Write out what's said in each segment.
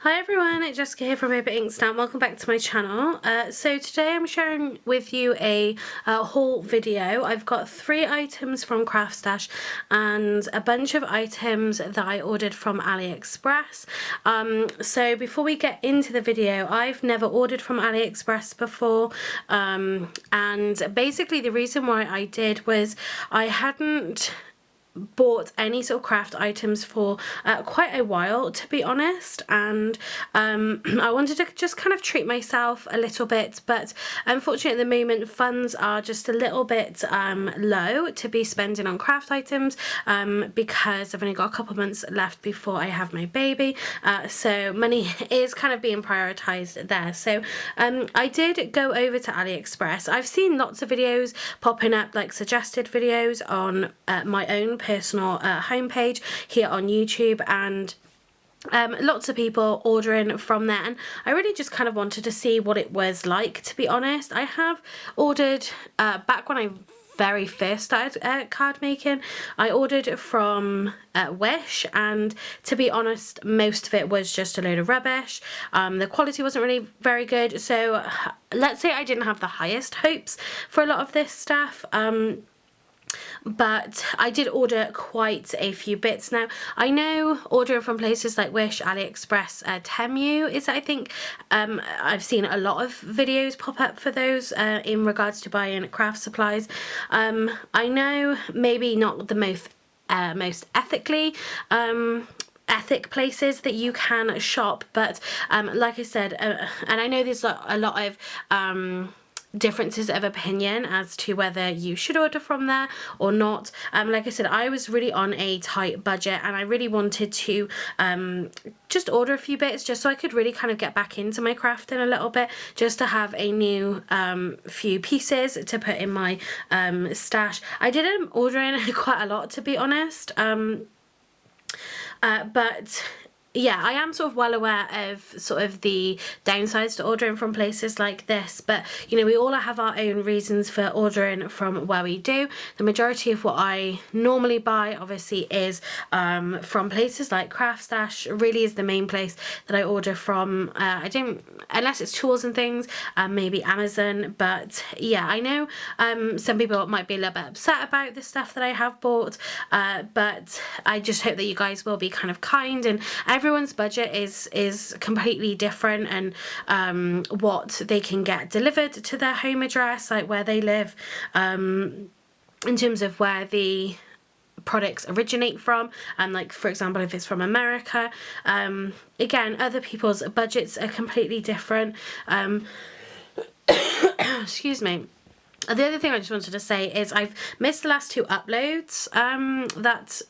Hi everyone, it's Jessica here from Inkstamp. Welcome back to my channel. So today I'm sharing with you a haul video. I've got 3 items from Craftstash and a bunch of items that I ordered from AliExpress. So before we get into the video, I've never ordered from AliExpress before, and basically the reason why I did was I hadn't bought any sort of craft items for quite a while, to be honest, and I wanted to just kind of treat myself a little bit, but unfortunately at the moment funds are just a little bit low to be spending on craft items because I've only got a couple months left before I have my baby, so money is kind of being prioritized there. So I did go over to AliExpress. I've seen lots of videos popping up, like suggested videos on my own personal homepage here on YouTube, and lots of people ordering from there, and I really just kind of wanted to see what it was like, to be honest. I have ordered back when I very first started card making. I ordered from Wish, and to be honest most of it was just a load of rubbish. The quality wasn't really very good, so let's say I didn't have the highest hopes for a lot of this stuff. But I did order quite a few bits. Now, I know ordering from places like Wish, AliExpress, Temu is, I think, I've seen a lot of videos pop up for those in regards to buying craft supplies. I know maybe not the most ethically ethic places that you can shop, but like I said, and I know there's a lot of differences of opinion as to whether you should order from there or not. Like I said, I was really on a tight budget, and I really wanted to just order a few bits just so I could really kind of get back into my crafting a little bit, just to have a new few pieces to put in my stash. I did end up ordering quite a lot, to be honest, but yeah, I am sort of well aware of sort of the downsides to ordering from places like this, but you know, we all have our own reasons for ordering from where we do. The majority of what I normally buy obviously is from places like Craftstash. Really is the main place that I order from. I don't, unless it's tools and things, maybe Amazon, but yeah, I know some people might be a little bit upset about the stuff that I have bought, but I just hope that you guys will be kind of kind, and everyone's budget is completely different, and what they can get delivered to their home address, like where they live, in terms of where the products originate from, and like for example if it's from America, again, other people's budgets are completely different. Excuse me. The other thing I just wanted to say is I've missed the last 2 uploads that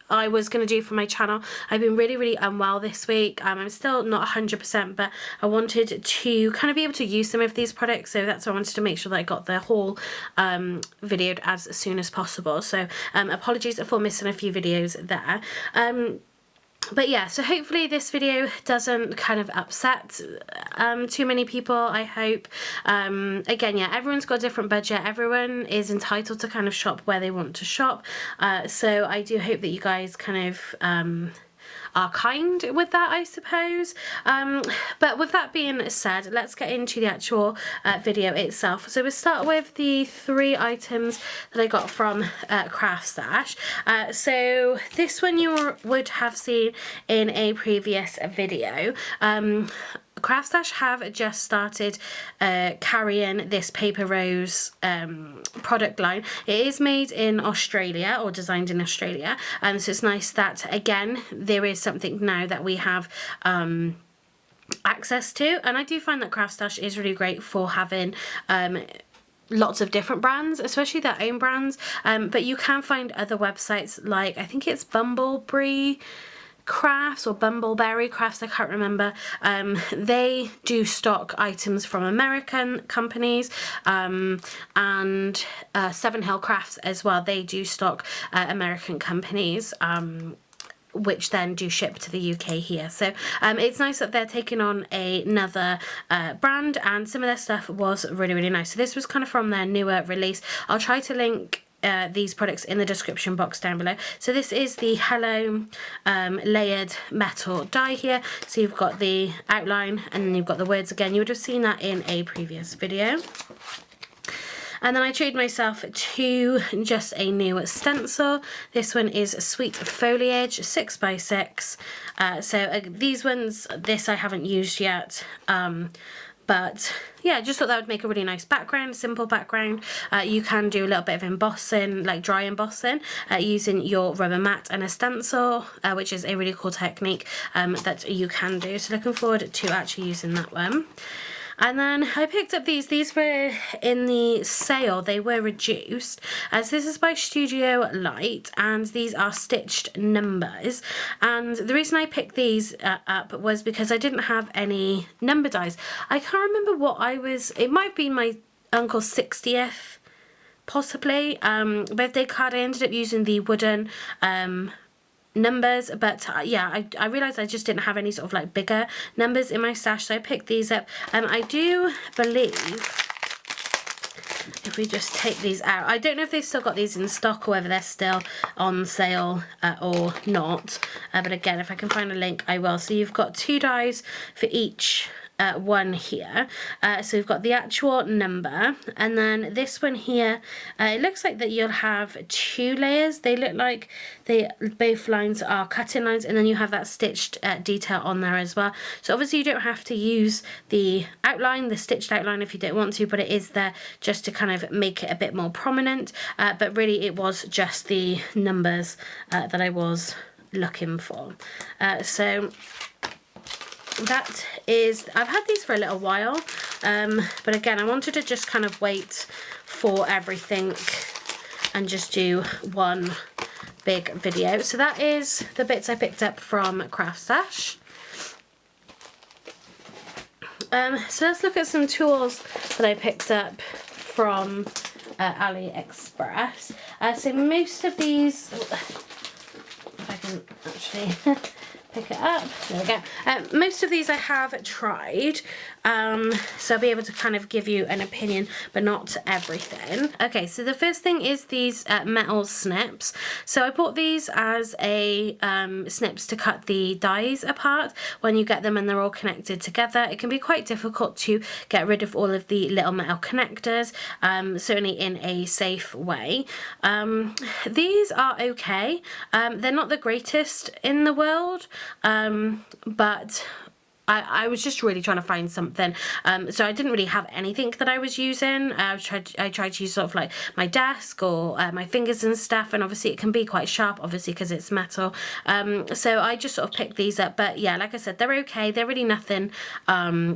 I was going to do for my channel. I've been really unwell this week. I'm still not 100%, but I wanted to kind of be able to use some of these products, so that's why I wanted to make sure that I got the haul videoed as soon as possible. So apologies for missing a few videos there. But yeah, so hopefully this video doesn't kind of upset too many people, I hope. Again, yeah, everyone's got a different budget. Everyone is entitled to kind of shop where they want to shop. So I do hope that you guys kind of are kind with that, I suppose. But with that being said, let's get into the actual video itself. So we'll start with the 3 items that I got from Craftstash. So this one you would have seen in a previous video. Craftstash have just started carrying this Paper Rose product line. It is made in Australia, or designed in Australia, so it's nice that again there is something now that we have access to, and I do find that Craftstash is really great for having lots of different brands, especially their own brands, but you can find other websites, like I think it's Bumbleberry Crafts or Bumbleberry Crafts, I can't remember. They do stock items from American companies, and 7 Hill Crafts as well. They do stock American companies, which then do ship to the UK here. So it's nice that they're taking on another brand, and some of their stuff was really nice. So this was kind of from their newer release. I'll try to link these products in the description box down below. So this is the Hello layered metal die here. So you've got the outline and then you've got the words again. You would have seen that in a previous video. And then I treated myself to just a new stencil. This one is Sweet Foliage 6x6. These ones, this I haven't used yet. But yeah, just thought that would make a really nice background, simple background. You can do a little bit of embossing, like dry embossing, using your rubber mat and a stencil, which is a really cool technique that you can do. So looking forward to actually using that one. And then I picked up these. These were in the sale. They were reduced. As this is by Studio Light, and these are stitched numbers. And the reason I picked these up was because I didn't have any number dies. I can't remember what I was. It might have been my uncle's 60th, possibly, birthday card. I ended up using the wooden numbers, but yeah, I realized I just didn't have any sort of like bigger numbers in my stash, so I picked these up. I do believe, if we just take these out, I don't know if they've still got these in stock or whether they're still on sale or not, but again, if I can find a link I will. So you've got 2 dies for each one here. So we've got the actual number, and then this one here, it looks like that you'll have 2 layers. They look like both lines are cutting lines, and then you have that stitched detail on there as well. So obviously you don't have to use the outline, the stitched outline, if you don't want to, but it is there just to kind of make it a bit more prominent. But really it was just the numbers that I was looking for. So that is, I've had these for a little while, but again, I wanted to just kind of wait for everything and just do one big video. So that is the bits I picked up from Craftstash. So let's look at some tools that I picked up from AliExpress. So most of these, if I can actually pick it up, there we go. Most of these I have tried, so I'll be able to kind of give you an opinion, but not everything. Okay, so the first thing is these metal snips. So I bought these as a snips to cut the dies apart when you get them and they're all connected together. It can be quite difficult to get rid of all of the little metal connectors, certainly in a safe way. These are okay. They're not the greatest in the world, but I was just really trying to find something, so I didn't really have anything that I was using. I tried to use sort of like my desk or my fingers and stuff, and obviously it can be quite sharp, obviously, because it's metal. So I just sort of picked these up, but yeah, like I said, they're okay. They're really nothing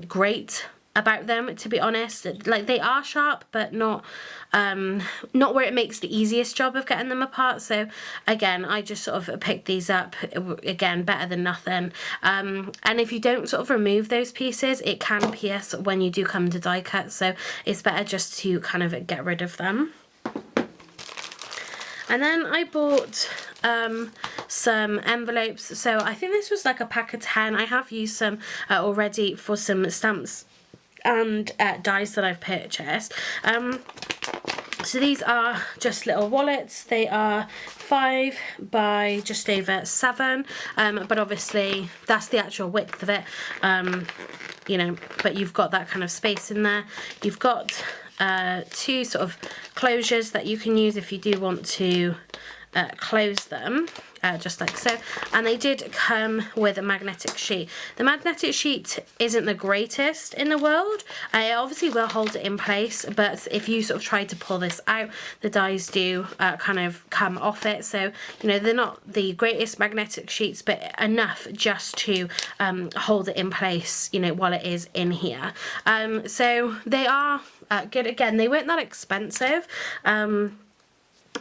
great about them, to be honest. Like, they are sharp, but not where it makes the easiest job of getting them apart. So again, I just sort of picked these up. Again, better than nothing. And if you don't sort of remove those pieces, it can pierce when you do come to die cut, so it's better just to kind of get rid of them. And then I bought some envelopes. So I think this was like a pack of 10. I have used some already for some stamps and dies that I've purchased. So these are just little wallets. They are 5 by just over 7, but obviously that's the actual width of it, you know, but you've got that kind of space in there. You've got 2 sort of closures that you can use if you do want to close them, just like so. And they did come with a magnetic sheet. The magnetic sheet isn't the greatest in the world. It obviously will hold it in place, but if you sort of try to pull this out, the dies do kind of come off it. So, you know, they're not the greatest magnetic sheets, but enough just to hold it in place, you know, while it is in here. So they are good. Again, they weren't that expensive.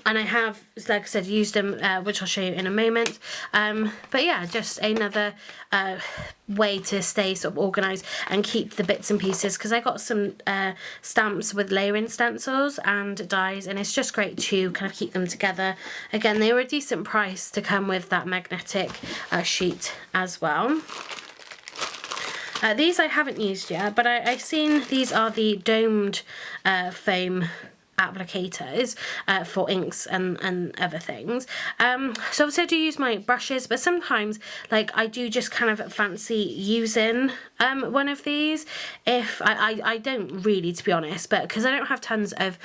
And I have, like I said, used them, which I'll show you in a moment. But yeah, just another way to stay sort of organised and keep the bits and pieces, because I got some stamps with layering stencils and dies, and it's just great to kind of keep them together. Again, they were a decent price to come with that magnetic sheet as well. These I haven't used yet, but I've seen these are the domed foam applicators for inks and other things. So obviously I do use my brushes, but sometimes like I do just kind of fancy using one of these. If I don't really, to be honest, but because I don't have tons of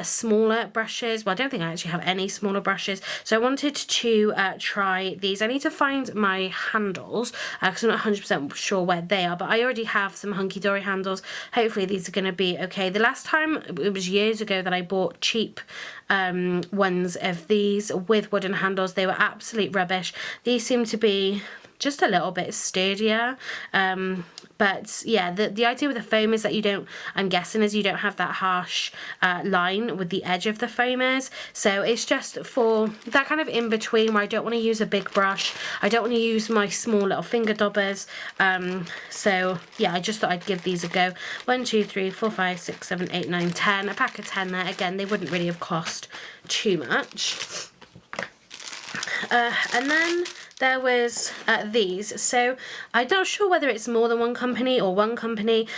smaller brushes, well, I don't think I actually have any smaller brushes, so I wanted to try these. I need to find my handles because I'm not 100% sure where they are, but I already have some hunky-dory handles. Hopefully these are going to be okay. The last time, it was years ago, that I bought cheap ones of these with wooden handles. They were absolute rubbish. These seem to be just a little bit sturdier, but yeah, the idea with the foam is that you don't, I'm guessing, is you don't have that harsh line with the edge of the foamers, so it's just for that kind of in between where I don't want to use a big brush, I don't want to use my small little finger daubers. So yeah, I just thought I'd give these a go. 1, 2, 3, 4, 5, 6, 7, 8, 9, 10, a pack of 10 there. Again, they wouldn't really have cost too much. And then there was these. So I'm not sure whether it's more than one company or one company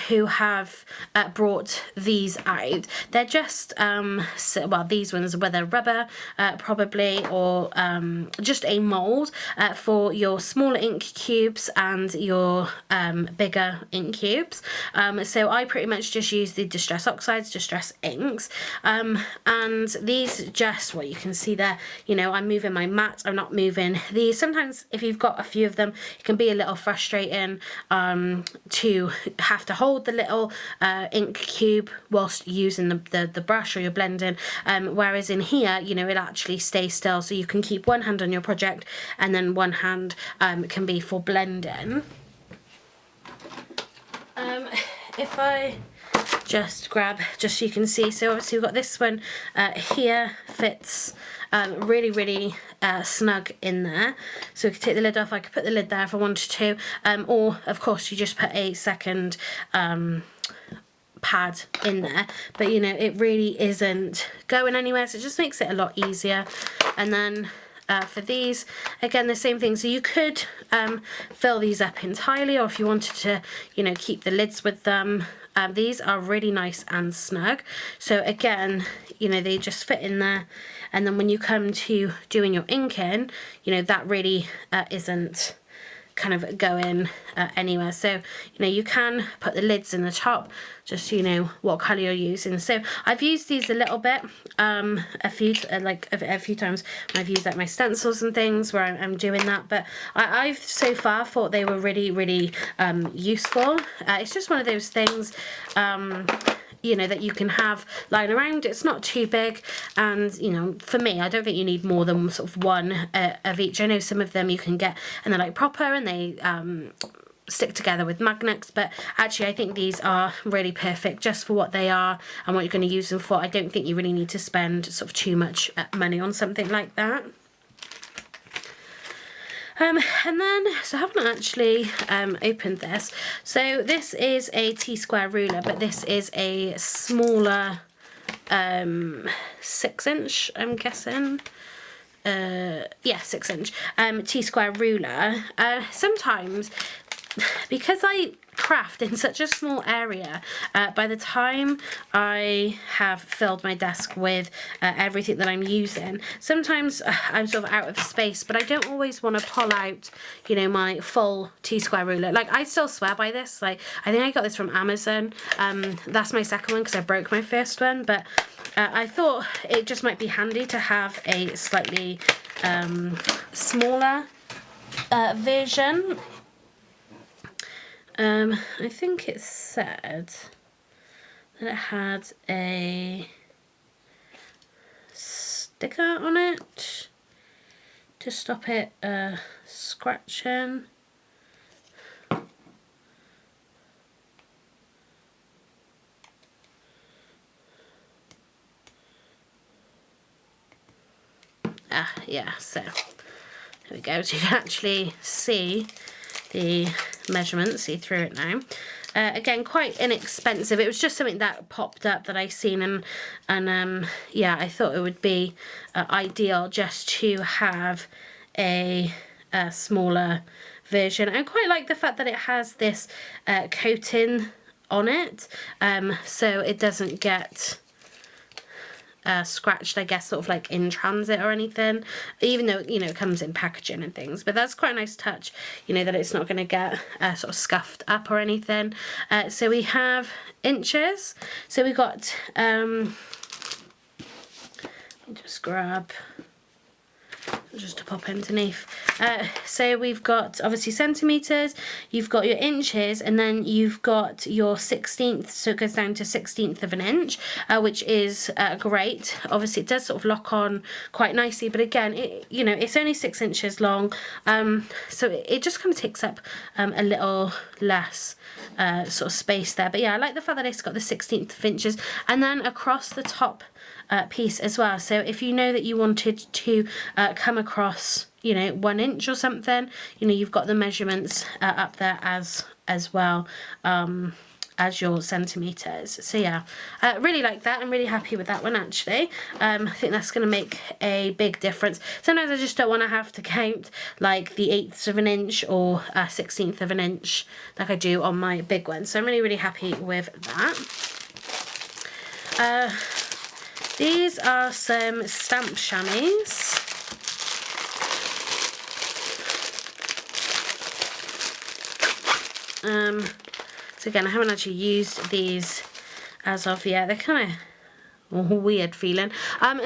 who have brought these out. They're just, well, these ones, whether rubber probably, or just a mould for your smaller ink cubes and your bigger ink cubes. So I pretty much just use the Distress Oxides, Distress Inks, and these just, well, you can see there, you know, I'm moving my mat, I'm not moving these. Sometimes if you've got a few of them, it can be a little frustrating to have to hold the little ink cube whilst using the brush or you're blending, whereas in here, you know, it actually stays still, so you can keep one hand on your project and then one hand can be for blending. If I just grab, just so you can see, so obviously we've got this one here, fits really snug in there, so we could take the lid off. I could put the lid there if I wanted to, or of course you just put a second pad in there, but you know, it really isn't going anywhere, so it just makes it a lot easier. And then for these, again, the same thing, so you could fill these up entirely, or if you wanted to, you know, keep the lids with them. These are really nice and snug, so again, you know, they just fit in there, and then when you come to doing your inking, you know, that really isn't kind of going anywhere. So, you know, you can put the lids in the top, just so you know what colour you're using. So I've used these a little bit, a few times when I've used like my stencils and things where I'm doing that, but I've so far thought they were really useful. It's just one of those things, you know, that you can have lying around. It's not too big, and you know, for me, I don't think you need more than sort of one of each. I know some of them you can get and they're like proper and they stick together with magnets, but actually I think these are really perfect just for what they are and what you're going to use them for. I don't think you really need to spend sort of too much money on something like that. And then, so I haven't actually opened this. So this is a T-square ruler, but this is a smaller 6-inch, I'm guessing. Yeah, 6-inch T-square ruler. Sometimes, because I craft in such a small area, by the time I have filled my desk with everything that I'm using, sometimes I'm sort of out of space, but I don't always want to pull out, you know, my full T-square ruler. Like, I still swear by this. Like, I think I got this from Amazon. That's my second one because I broke my first one, but I thought it just might be handy to have a slightly smaller version. I think it said that it had a sticker on it to stop it scratching. Yeah, so there we go, so you can actually see the measurements, see through it now. Again, quite inexpensive. It was just something that popped up that I seen, and yeah, I thought it would be ideal just to have a smaller version. I quite like the fact that it has this coating on it, so it doesn't get scratched, I guess, sort of like in transit or anything, even though, you know, it comes in packaging and things. But that's quite a nice touch, you know, that it's not going to get sort of scuffed up or anything. So we have inches. So we got, just grab just to pop underneath. So we've got obviously centimetres, you've got your inches, and then you've got your 16th, so it goes down to 16th of an inch, which is great. Obviously it does sort of lock on quite nicely, but again, it, you know, it's only 6 inches long, so it just kind of takes up a little less sort of space there. But yeah, I like the fact that it's got the 16th of inches, and then across the top piece as well. So if you know that you wanted to come across, you know, 1 inch or something, you know, you've got the measurements up there as well as your centimetres. So yeah, really like that. I'm really happy with that one actually. I think that's going to make a big difference. Sometimes I just don't want to have to count like the 1/8 of an inch or 16th of an inch like I do on my big one. So I'm really happy with that. These are some stamp chamois. So again, I haven't actually used these as of yet. They're kind of weird feeling.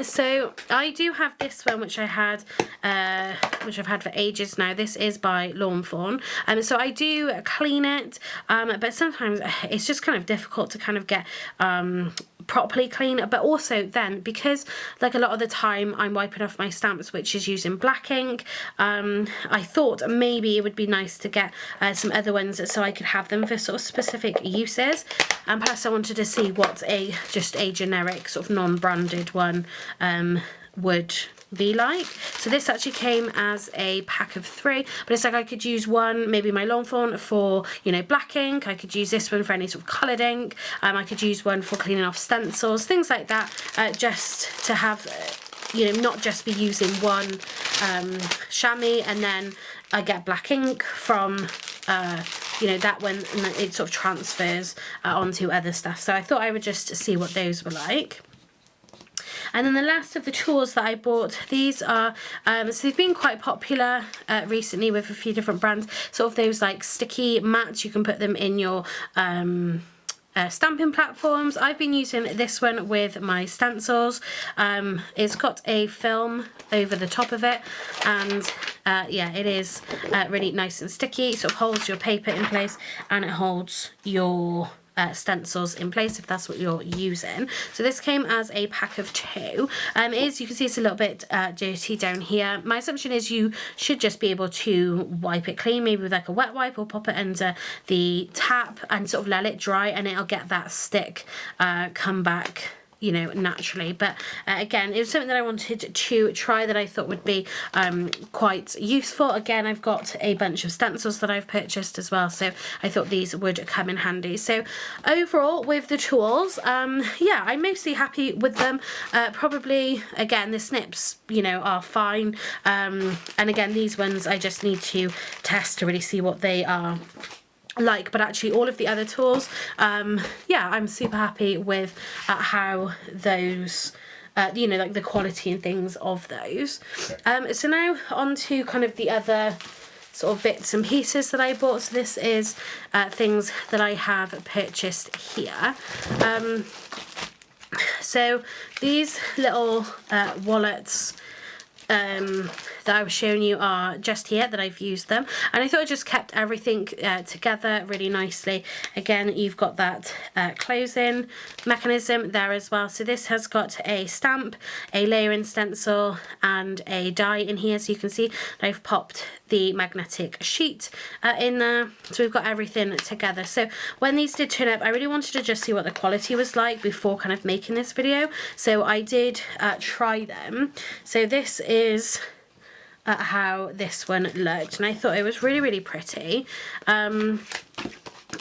So I do have this one which I've had for ages now. This is by Lawnfawn. So I do clean it, but sometimes it's just kind of difficult to kind of get properly clean. But also then, because like a lot of the time I'm wiping off my stamps, which is using black ink, I thought maybe it would be nice to get some other ones so I could have them for sort of specific uses. And plus I wanted to see what just a generic sort of non-branded one would be like. So this actually came as a pack of 3, but it's like I could use one, maybe my Lawnfawn for, you know, black ink. I could use this one for any sort of coloured ink. I could use one for cleaning off stencils, things like that, just to have, you know, not just be using one chamois and then I get black ink from you know, that one, and then it sort of transfers onto other stuff. So I thought I would just see what those were like. And then the last of the tools that I bought, these are, so they've been quite popular recently with a few different brands, sort of those like sticky mats. You can put them in your stamping platforms. I've been using this one with my stencils. It's got a film over the top of it, and yeah, it is really nice and sticky. It sort of holds your paper in place, and it holds your stencils in place if that's what you're using. So this came as a pack of 2. You can see it's a little bit dirty down here. My assumption is you should just be able to wipe it clean, maybe with like a wet wipe, or pop it under the tap and sort of let it dry, and it'll get that stick come back, you know, naturally. But again, it was something that I wanted to try that I thought would be quite useful. Again, I've got a bunch of stencils that I've purchased as well, so I thought these would come in handy. So overall with the tools, yeah, I'm mostly happy with them. Probably, again, the snips, you know, are fine, and again, these ones I just need to test to really see what they are like. But actually all of the other tools, yeah, I'm super happy with how those you know, like the quality and things of those. So now on to kind of the other sort of bits and pieces that I bought. So this is things that I have purchased here. So these little wallets that I was showing you are just here that I've used them, and I thought I just kept everything together really nicely. Again, you've got that closing mechanism there as well. So this has got a stamp, a layering stencil, and a die in here. So you can see I've popped the magnetic sheet in there, so we've got everything together. So when these did turn up, I really wanted to just see what the quality was like before kind of making this video, so I did try them. So this is how this one looked, and I thought it was really pretty.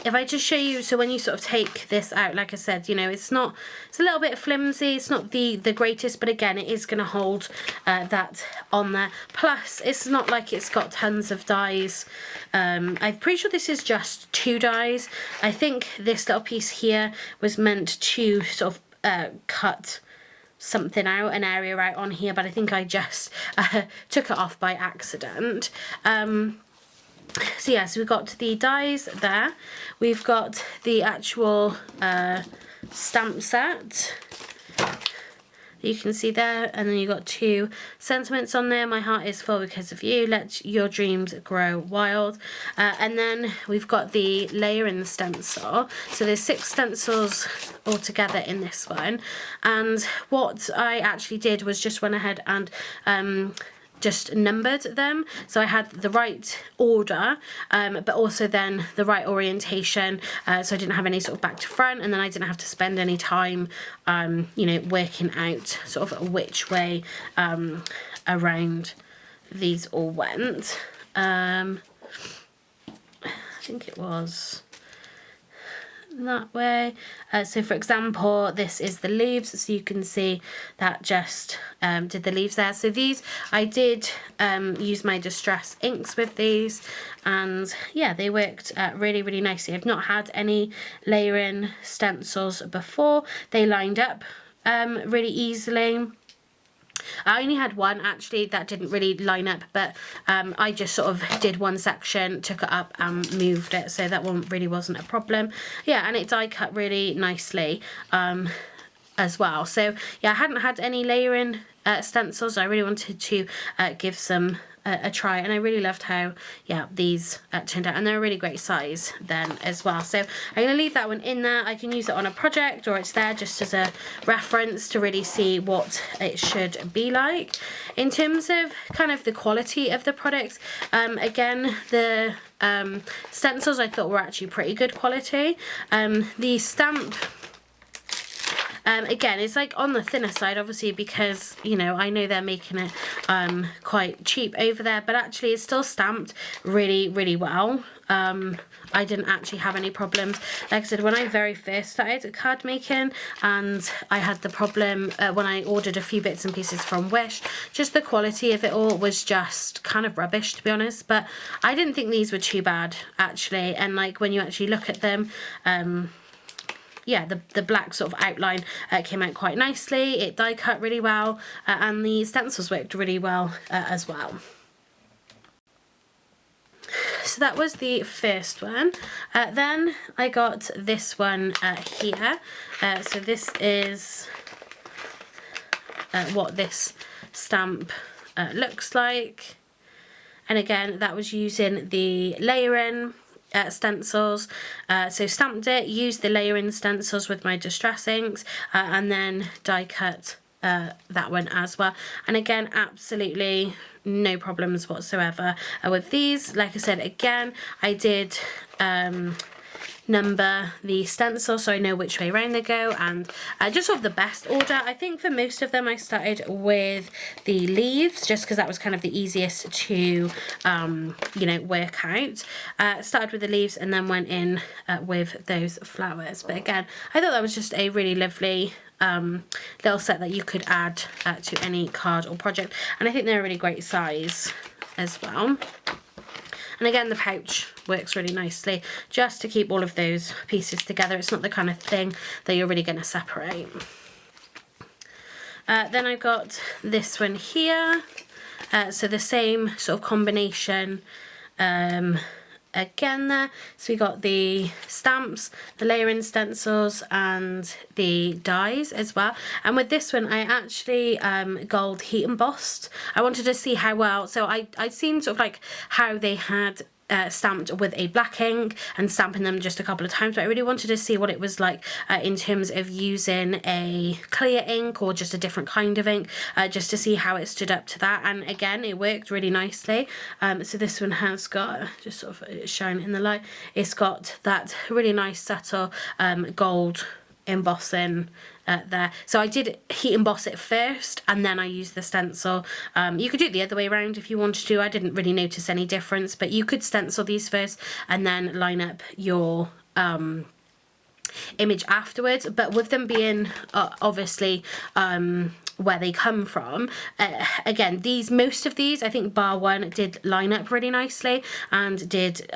If I just show you, so when you sort of take this out, like I said, you know, it's a little bit flimsy, it's not the greatest, but again, it is going to hold that on there. Plus, it's not like it's got tons of dies. I'm pretty sure this is just 2 dies. I think this little piece here was meant to sort of cut something out, an area out on here, but I think I just took it off by accident. So yeah, so we've got the dies there, we've got the actual stamp set you can see there, and then you've got 2 sentiments on there. My heart is full because of you, let your dreams grow wild. And then we've got the layer in the stencil, so there's 6 stencils all together in this one. And what I actually did was just went ahead and just numbered them, so I had the right order, but also then the right orientation, so I didn't have any sort of back to front, and then I didn't have to spend any time you know, working out sort of which way around these all went. I think it was that way. So for example, this is the leaves, so you can see that just did the leaves there. So these I did use my distress inks with these, and yeah, they worked really nicely. I've not had any layering stencils before. They lined up really easily. I only had one actually that didn't really line up, but I just sort of did one section, took it up and moved it, so that one really wasn't a problem. Yeah, and it die cut really nicely as well. So yeah, I hadn't had any layering stencils. I really wanted to give some a try, and I really loved how, yeah, these turned out, and they're a really great size then as well. So I'm going to leave that one in there. I can use it on a project, or it's there just as a reference to really see what it should be like. In terms of kind of the quality of the products, again, the stencils I thought were actually pretty good quality. The stamp, again, it's like on the thinner side, obviously, because, you know, I know they're making it quite cheap over there, but actually it's still stamped really well. I didn't actually have any problems. Like I said, when I very first started card making, and I had the problem when I ordered a few bits and pieces from Wish, just the quality of it all was just kind of rubbish, to be honest. But I didn't think these were too bad, actually, and like when you actually look at them, yeah, the black sort of outline came out quite nicely. It die cut really well, and the stencils worked really well as well. So that was the first one. Then I got this one here. So this is what this stamp looks like. And again, that was using the layering stencils. So stamped it, used the layering stencils with my distress inks, and then die cut that one as well. And again, absolutely no problems whatsoever with these. Like I said, again, I did number the stencil so I know which way around they go, and just sort of the best order. I think for most of them I started with the leaves just because that was kind of the easiest to you know, work out. Started with the leaves and then went in with those flowers. But again, I thought that was just a really lovely little set that you could add to any card or project, and I think they're a really great size as well. And again, the pouch works really nicely just to keep all of those pieces together. It's not the kind of thing that you're really going to separate. Then I got this one here. So the same sort of combination again there. So we got the stamps, the layering stencils, and the dies as well. And with this one, I actually gold heat embossed. I wanted to see how well, so I'd seen sort of like how they had stamped with a black ink and stamping them just a couple of times, but I really wanted to see what it was like in terms of using a clear ink or just a different kind of ink, just to see how it stood up to that. And again, it worked really nicely. So this one has got, just sort of shine in the light, it's got that really nice subtle gold embossing there. So I did heat emboss it first and then I used the stencil. You could do it the other way around if you wanted to. I didn't really notice any difference, but you could stencil these first and then line up your image afterwards, but with them being obviously where they come from, again, most of these, I think bar one, did line up really nicely and did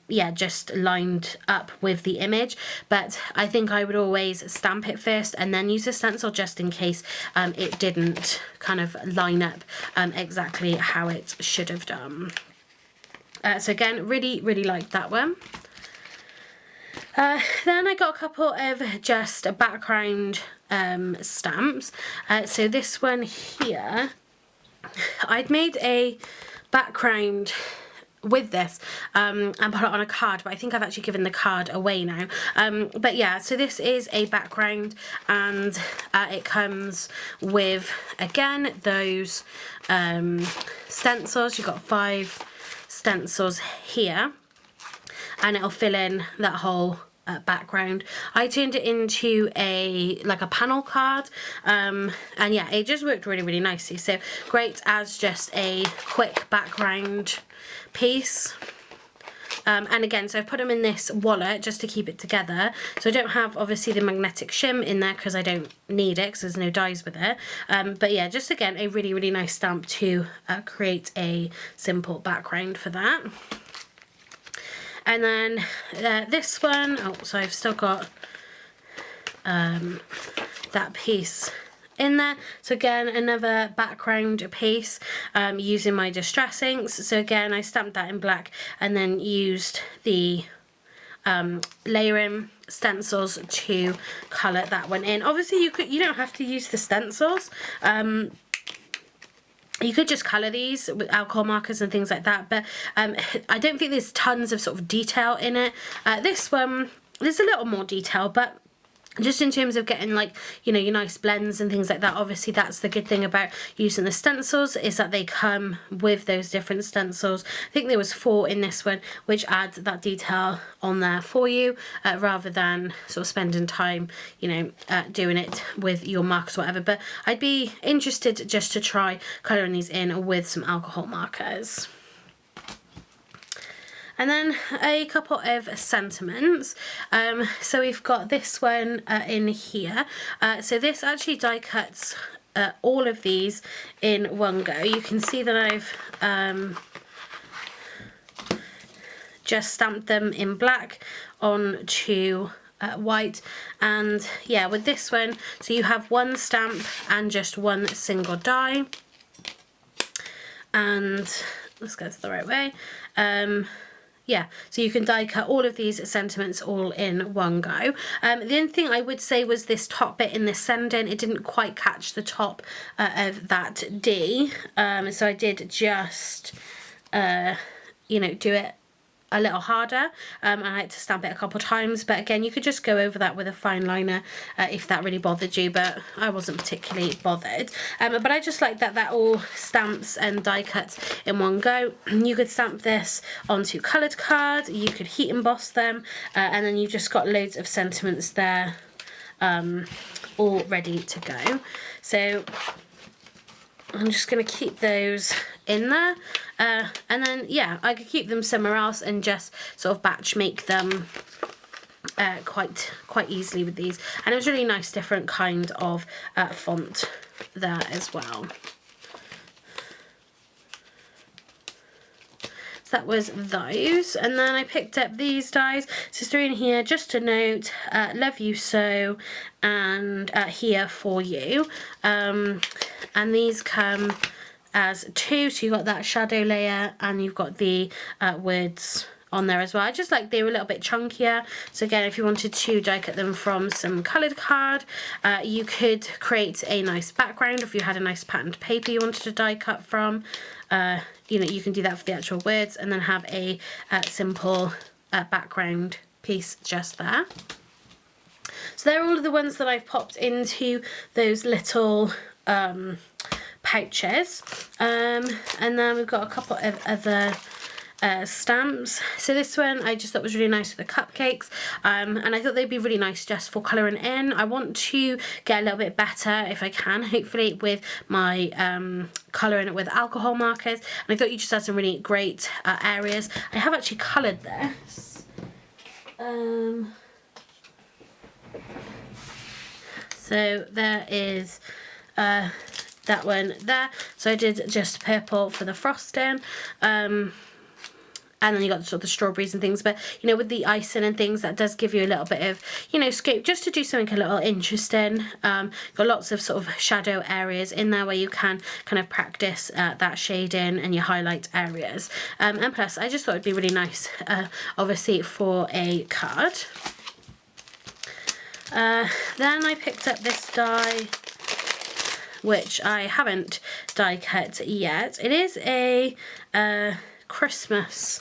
yeah, just lined up with the image. But I think I would always stamp it first and then use a stencil, just in case it didn't kind of line up exactly how it should have done. So again, really liked that one. Then I got a couple of just background stamps. So this one here, I'd made a background with this and put it on a card, but I think I've actually given the card away now. But yeah, so this is a background, and it comes with, again, those stencils. You've got 5 stencils here, and it'll fill in that whole background. I turned it into like a panel card, and yeah, it just worked really nicely. So great as just a quick background piece. And again, so I've put them in this wallet just to keep it together. So I don't have obviously the magnetic shim in there because I don't need it because there's no dies with it. But yeah, just again, a really nice stamp to create a simple background for that. And then this one, oh, so I've still got that piece in there. So again, another background piece using my Distress inks. So again, I stamped that in black and then used the layering stencils to colour that one in. Obviously, you don't have to use the stencils. You could just colour these with alcohol markers and things like that, but I don't think there's tons of sort of detail in it. This one, there's a little more detail, but just in terms of getting, like, you know, your nice blends and things like that, obviously that's the good thing about using the stencils, is that they come with those different stencils. I think there was 4 in this one, which adds that detail on there for you, rather than sort of spending time, you know, doing it with your markers or whatever. But I'd be interested just to try colouring these in with some alcohol markers. And then a couple of sentiments. So we've got this one in here. So this actually die cuts all of these in one go. You can see that I've just stamped them in black onto white. And yeah, with this one, so you have one stamp and just one single die. And let's go the right way. Yeah, so you can die cut all of these sentiments all in one go. The only thing I would say was this top bit in the sending, it didn't quite catch the top of that D. So I did just, you know, do it a little harder. I had to stamp it a couple of times, but again, you could just go over that with a fine liner if that really bothered you, but I wasn't particularly bothered. But I just like that all stamps and die cuts in one go. You could stamp this onto coloured card, you could heat emboss them, and then you've just got loads of sentiments there all ready to go. So I'm just going to keep those in there, and then yeah, I could keep them somewhere else and just sort of batch make them quite easily with these. And it was really nice different kind of font there as well. So that was those, and then I picked up these dies. So 3 in here, just to note, love you so, and here for you. And these come as 2, so you've got that shadow layer and you've got the words on there as well. I just like they were a little bit chunkier. So again, if you wanted to die cut them from some coloured card, you could create a nice background. If you had a nice patterned paper you wanted to die cut from, you know, you can do that for the actual words, and then have a simple background piece just there. So they're all of the ones that I've popped into those little pouches, and then we've got a couple of other stamps. So this one I just thought was really nice with the cupcakes, and I thought they'd be really nice just for colouring in. I want to get a little bit better, if I can, hopefully, with my colouring it with alcohol markers, and I thought you just had some really great areas. I have actually coloured this. So there is that one there. So I did just purple for the frosting. And then you got sort of the strawberries and things, but you know, with the icing and things, that does give you a little bit of, you know, scope just to do something a little interesting. Got lots of sort of shadow areas in there where you can kind of practice that shading and your highlight areas. And plus, I just thought it'd be really nice, obviously, for a card. Then I picked up this die, which I haven't die cut yet. It is a Christmas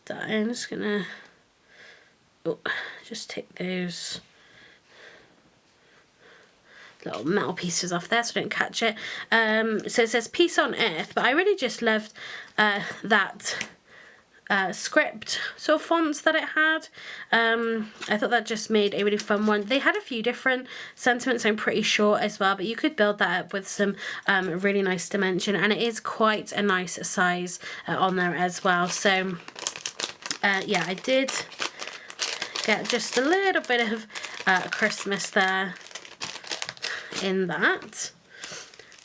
die. I'm just gonna just take those little metal pieces off there so I don't catch it. So it says Peace on Earth, but I really just loved that script sort of fonts that it had. I thought that just made a really fun one. They had a few different sentiments, I'm pretty sure, as well, but you could build that up with some really nice dimension, and it is quite a nice size on there as well. So yeah, I did get just a little bit of Christmas there in that.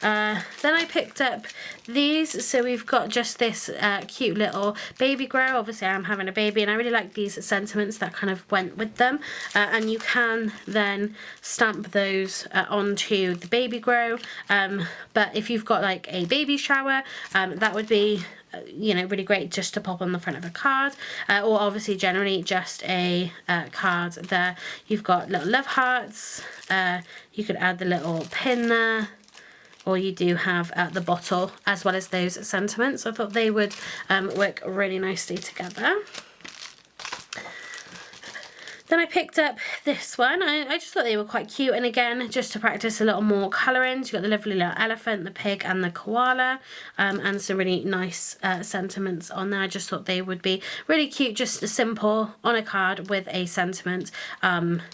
Then I picked up these. So we've got just this cute little baby grow. Obviously I'm having a baby, and I really like these sentiments that kind of went with them. And you can then stamp those onto the baby grow. But if you've got like a baby shower, that would be, you know, really great just to pop on the front of a card, or obviously generally just a card there. You've got little love hearts. You could add the little pin there, or you do have the bottle as well as those sentiments. I thought they would work really nicely together. Then I picked up this one. I just thought they were quite cute, and again, just to practice a little more colouring. So you've got the lovely little elephant, the pig and the koala, and some really nice sentiments on there. I just thought they would be really cute, just simple on a card with a sentiment.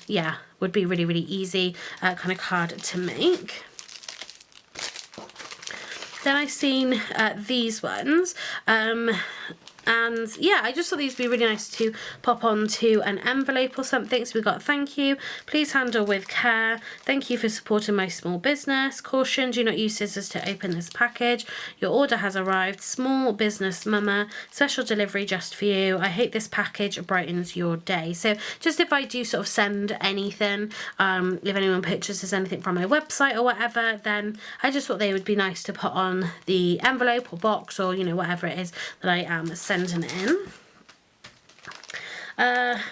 Yeah, would be really, really easy kind of card to make. Then I seen these ones, and yeah, I just thought these would be really nice to pop onto an envelope or something. So we've got thank you, please handle with care, thank you for supporting my small business, caution, do not use scissors to open this package, your order has arrived, small business mama, special delivery just for you, I hope this package brightens your day. So just if I do sort of send anything, if anyone purchases anything from my website or whatever, then I just thought they would be nice to put on the envelope or box, or you know, whatever it is that I am sending in.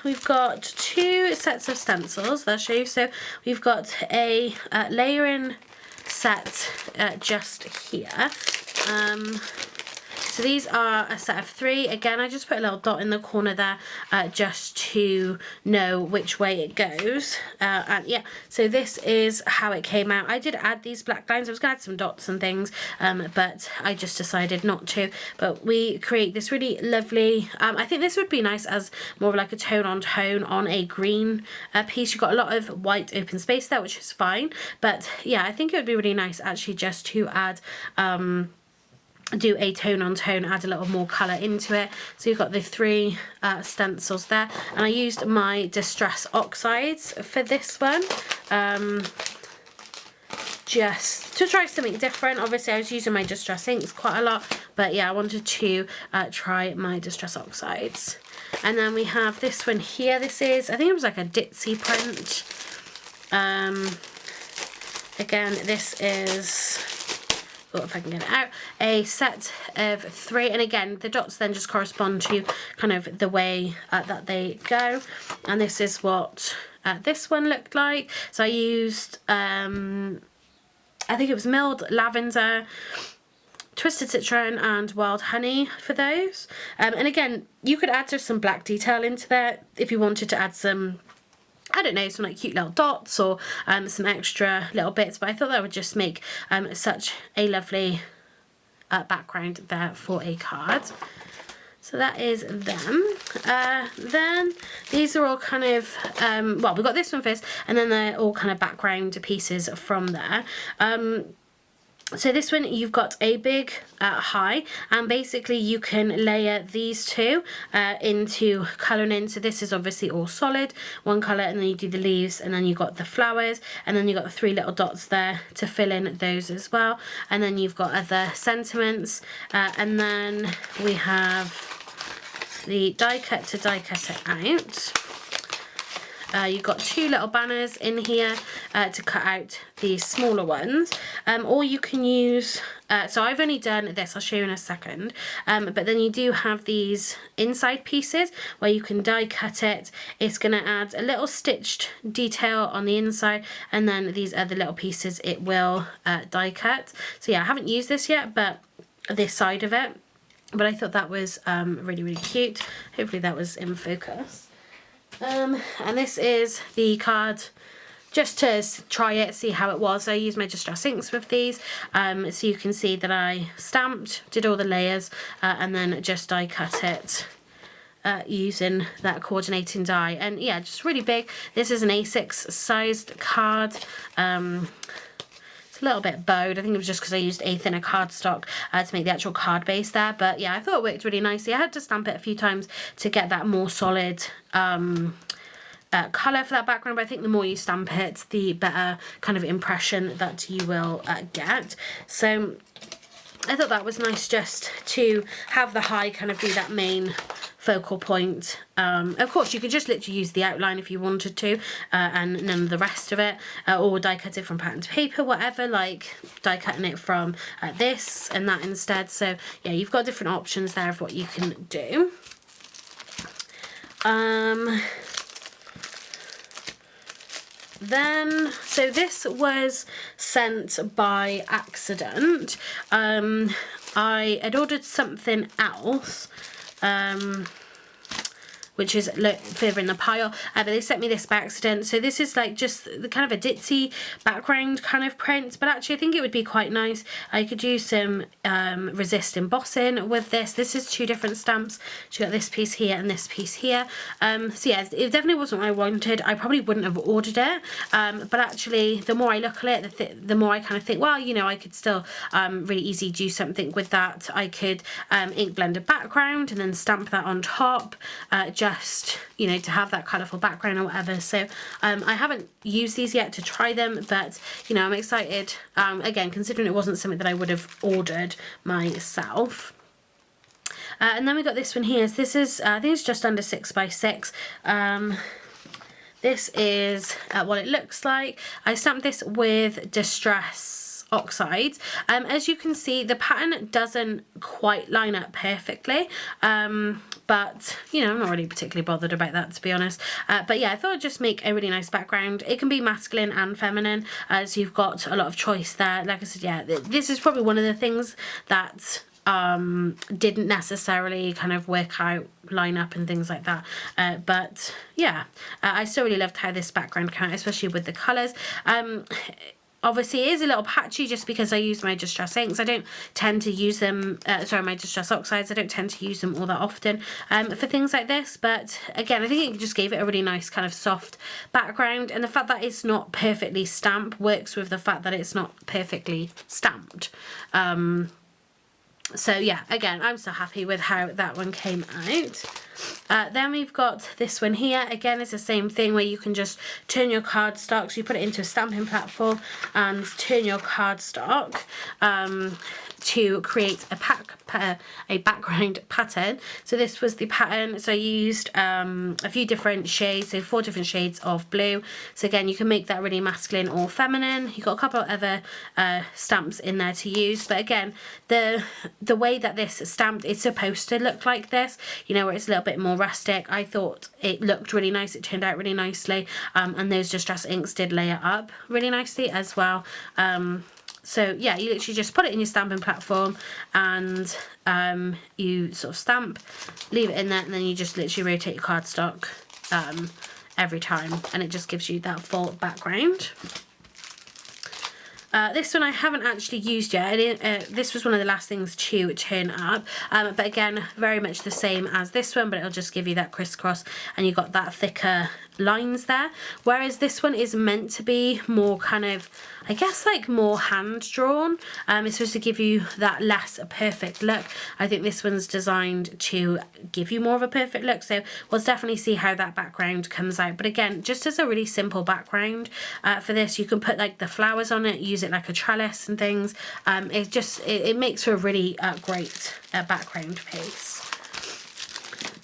We've got two sets of stencils that I'll show you. So we've got a layering set just here. So these are a set of 3. Again, I just put a little dot in the corner there just to know which way it goes. And yeah, so this is how it came out. I did add these black lines. I was going to add some dots and things, but I just decided not to. But we create this really lovely, I think this would be nice as more of like a tone on a green piece. You've got a lot of white open space there, which is fine. But yeah, I think it would be really nice actually just to add do a tone on tone, add a little more colour into it. So you've got the 3 stencils there, and I used my Distress Oxides for this one, just to try something different. Obviously I was using my Distress Inks quite a lot, but yeah, I wanted to try my Distress Oxides. And then we have this one here. This is, I think it was like a ditzy print. Again, this is, oh, if I can get it out, a set of 3, and again the dots then just correspond to kind of the way that they go. And this is what this one looked like. So I used I think it was milled lavender, twisted citron and wild honey for those. And again, you could add just some black detail into there if you wanted to add some, I don't know, some like cute little dots or some extra little bits, but I thought that would just make such a lovely background there for a card. So that is them. Then these are all kind of, well, we've got this one first, and then they're all kind of background pieces from there. So this one, you've got a big high, and basically you can layer these two into colouring in. So this is obviously all solid, one colour, and then you do the leaves, and then you got the flowers, and then you got the 3 little dots there to fill in those as well. And then you've got other sentiments, and then we have the die cut to die cut it out. You've got 2 little banners in here to cut out the smaller ones, or you can use, so I've only done this, I'll show you in a second, but then you do have these inside pieces where you can die cut it. It's going to add a little stitched detail on the inside, and then these other little pieces it will die cut. So yeah, I haven't used this yet, but this side of it, but I thought that was really, really cute. Hopefully that was in focus. And this is the card just to try it, see how it was. I used my Distress inks with these, so you can see that I stamped, did all the layers, and then just die cut it using that coordinating die. And yeah, just really big. This is an A6 sized card. A little bit bowed. I think it was just because I used a thinner cardstock to make the actual card base there, but yeah, I thought it worked really nicely. I had to stamp it a few times to get that more solid colour for that background, but I think the more you stamp it, the better kind of impression that you will get. So I thought that was nice just to have the high kind of be that main focal point. Of course you could just literally use the outline if you wanted to, and none of the rest of it, or die cut it from pattern to paper, whatever, like die cutting it from this and that instead. So yeah, you've got different options there of what you can do. Then, so this was sent by accident. I had ordered something else, which is further in the pile, but they sent me this by accident. So this is like just the kind of a ditzy background kind of print, but actually I think it would be quite nice. I could use some resist embossing with this. This is 2 different stamps. So you got this piece here and this piece here. So yeah, it definitely wasn't what I wanted. I probably wouldn't have ordered it, but actually the more I look at it, the more I kind of think, well, you know, I could still really easily do something with that. I could ink blend a background and then stamp that on top, just, you know, to have that colourful background or whatever. So I haven't used these yet to try them, but you know, I'm excited, again, considering it wasn't something that I would have ordered myself. And then we got this one here. So this is, I think it's just under 6 by 6. This is what it looks like. I stamped this with Distress oxides. As you can see, the pattern doesn't quite line up perfectly, but you know, I'm not really particularly bothered about that, to be honest. But yeah, I thought I'd just make a really nice background. It can be masculine and feminine, so you've got a lot of choice there. Like I said, yeah, this is probably one of the things that didn't necessarily kind of work out, line up and things like that, but yeah, I still really loved how this background came out, especially with the colours. Obviously it is a little patchy just because I use my Distress inks. I don't tend to use them, my Distress oxides, I don't tend to use them all that often for things like this, but again, I think it just gave it a really nice kind of soft background, and the fact that it's not perfectly stamped works with the fact that it's not perfectly stamped. So yeah, again, I'm so happy with how that one came out. Then we've got this one here. Again, it's the same thing where you can just turn your cardstock. So you put it into a stamping platform and turn your cardstock to create a background pattern. So this was the pattern. So I used a few different shades, so 4 different shades of blue. So again, you can make that really masculine or feminine. You've got a couple of other stamps in there to use, but again, the way that this is stamped, it's supposed to look like this, you know, where it's a little bit more rustic. I thought it looked really nice, it turned out really nicely, and those Distress inks did layer up really nicely as well. So yeah, you literally just put it in your stamping platform and you sort of stamp, leave it in there, and then you just literally rotate your cardstock every time, and it just gives you that full background. This one I haven't actually used yet. This was one of the last things to turn up, but again, very much the same as this one, but it'll just give you that crisscross, and you've got that thicker lines there, whereas this one is meant to be more kind of, I guess, like more hand drawn. It's supposed to give you that less perfect look. I think this one's designed to give you more of a perfect look, so we'll definitely see how that background comes out. But again, just as a really simple background for this, you can put like the flowers on it, use it like a trellis and things. It makes for a really great background piece.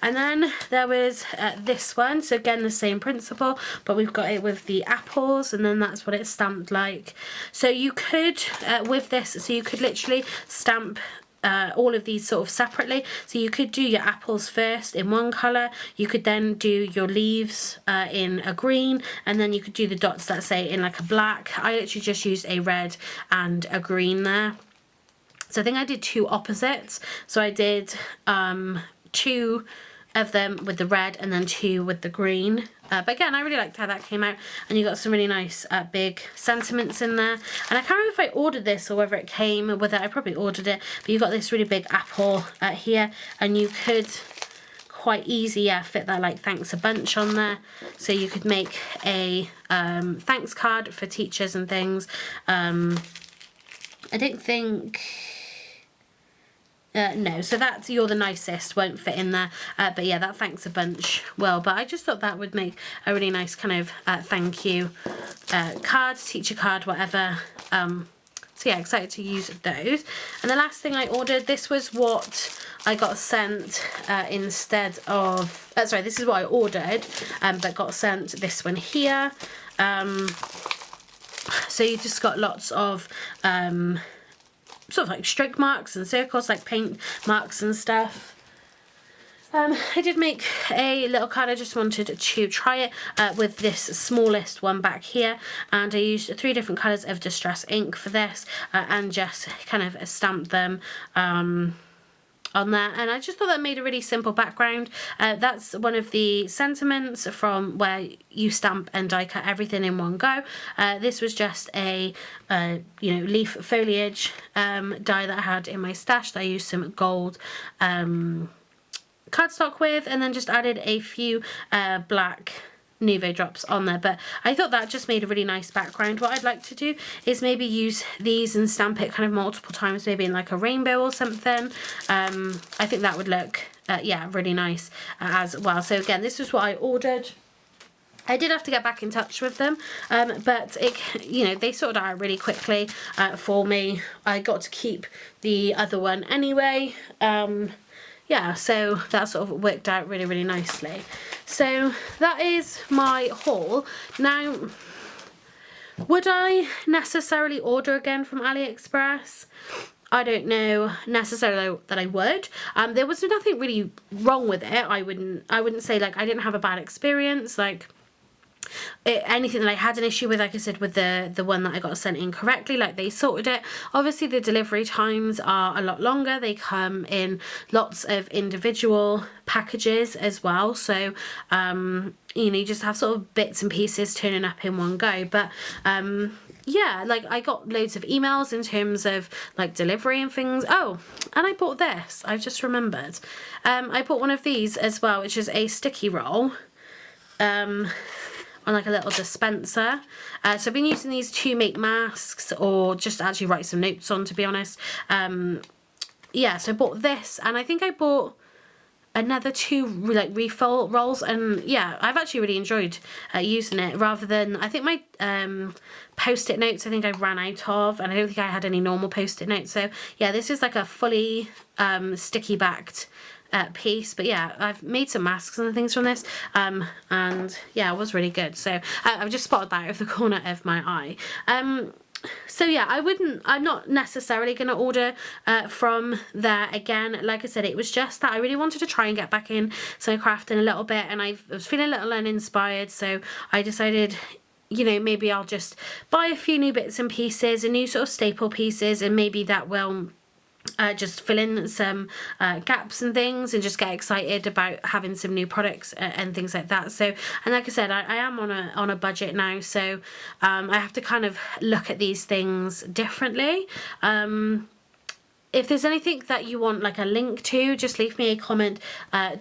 And then there was this one, so again the same principle, but we've got it with the apples, and then that's what it's stamped like. So you could, with this, so you could literally stamp all of these sort of separately. So you could do your apples first in one colour, you could then do your leaves in a green, and then you could do the dots, let's say, in like a black. I literally just used a red and a green there. So I think I did two opposites. So I did 2 of them with the red and then 2 with the green. But again, I really liked how that came out, and you got some really nice big sentiments in there. And I can't remember if I ordered this or whether it came with it. I probably ordered it, but you got this really big apple here, and you could quite easy fit that like thanks a bunch on there. So you could make a thanks card for teachers and things. I don't think... no, so that's you're the nicest won't fit in there, but yeah, that thanks a bunch will. But I just thought that would make a really nice kind of thank you card, teacher card, whatever. So yeah, excited to use those. And the last thing I ordered, this was what I got sent instead of, sorry, this is what I ordered, but got sent this one here. So you just got lots of sort of like stroke marks and circles, like paint marks and stuff. I did make a little card. I just wanted to try it with this smallest one back here, and I used 3 different colours of distress ink for this and just kind of stamped them on there, and I just thought that made a really simple background. That's one of the sentiments from where you stamp and die cut everything in one go. This was just a leaf foliage die that I had in my stash that I used some gold cardstock with, and then just added a few black Nuvo drops on there. But I thought that just made a really nice background. What I'd like to do is maybe use these and stamp it kind of multiple times, maybe in like a rainbow or something. I think that would look yeah, really nice as well. So again, this is what I ordered. I did have to get back in touch with them, but they sorted out really quickly for me. I got to keep the other one anyway. Yeah, so that sort of worked out really, really nicely. So that is my haul. Now, would I necessarily order again from AliExpress? I don't know necessarily that I would. There was nothing really wrong with it. I wouldn't say like I didn't have a bad experience. Like anything that I had an issue with, like I said, with the one that I got sent in correctly, like they sorted it. Obviously the delivery times are a lot longer. They come in lots of individual packages as well, so you just have sort of bits and pieces turning up in one go. But yeah, like I got loads of emails in terms of like delivery and things. Oh, and I bought this, I've just remembered. I bought one of these as well, which is a sticky roll on like a little dispenser. So I've been using these to make masks or just actually write some notes on, to be honest. Yeah, so I bought this, and I think I bought another 2 like refill rolls, and yeah, I've actually really enjoyed using it, rather than, I think my post-it notes I think I ran out of, and I don't think I had any normal post-it notes. So yeah, this is like a fully sticky backed piece. But yeah, I've made some masks and things from this, and yeah, it was really good. So I've just spotted that out of the corner of my eye. So yeah, I'm not necessarily going to order from there again. Like I said, it was just that I really wanted to try and get back in some crafting a little bit, and I was feeling a little uninspired, so I decided, maybe I'll just buy a few new bits and pieces, and new sort of staple pieces, and maybe that will just fill in some gaps and things, and just get excited about having some new products and things like that. So, and like I said, I am on a budget now, so I have to kind of look at these things differently. If there's anything that you want like a link to, just leave me a comment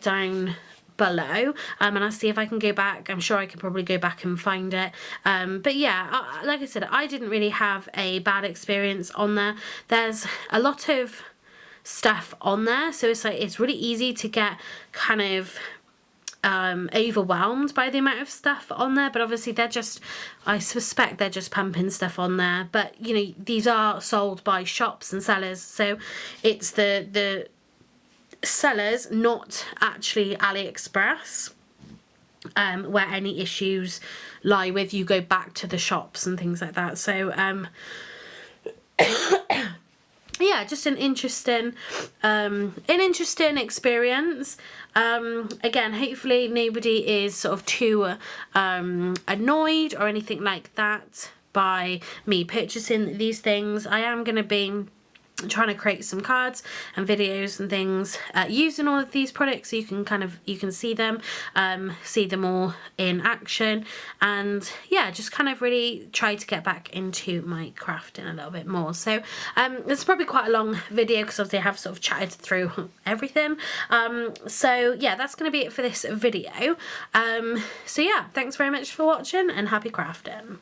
down below, and I'll see if I can go back. I'm sure I could probably go back and find it, but yeah, like I said, I didn't really have a bad experience on there. There's a lot of stuff on there, so it's like it's really easy to get kind of overwhelmed by the amount of stuff on there, but obviously they're just, I suspect they're just pumping stuff on there, but you know, these are sold by shops and sellers, so it's the sellers, not actually AliExpress, where any issues lie with. You go back to the shops and things like that. So yeah, just an interesting experience. Again, hopefully nobody is sort of too annoyed or anything like that by me purchasing these things. I am going to be trying to create some cards and videos and things using all of these products, so you can see them all in action, and yeah, just kind of really try to get back into my crafting a little bit more. So it's probably quite a long video because obviously I have sort of chatted through everything, so yeah, that's going to be it for this video. So yeah, thanks very much for watching and happy crafting.